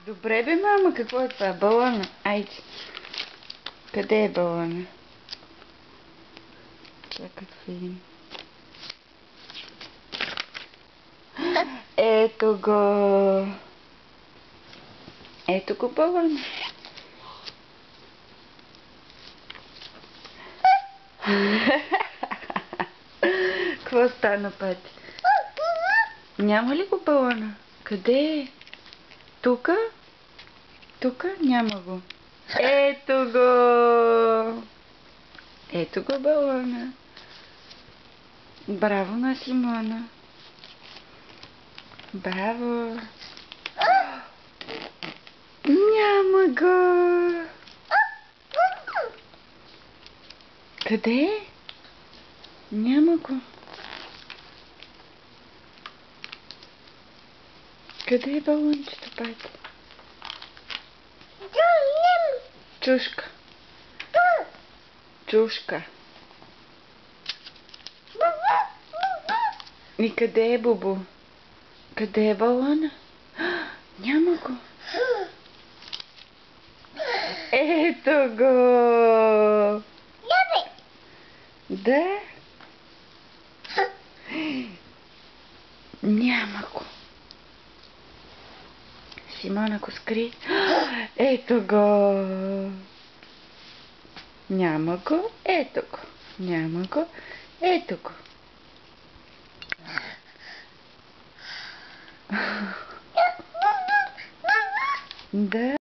Добре бе, мама, какво е това? Балона. Айде. Къде е балона? Чакай да видим. Ето го. Ето го балона. Какво стана, Пати? Няма ли го балона? Къде е? Тука? Тука? Няма го. Ето го! Ето го балона. Браво на Симона. Браво. Няма го. Къде е? Няма го. Къде е балончето, Пати? Чушка. Чушка. И къде е Бубу? Къде е балона? Няма го. Ето го. Да. Няма го. Симона го скри. Ето го. Няма го. Ето го. Няма го. Ето го. Да.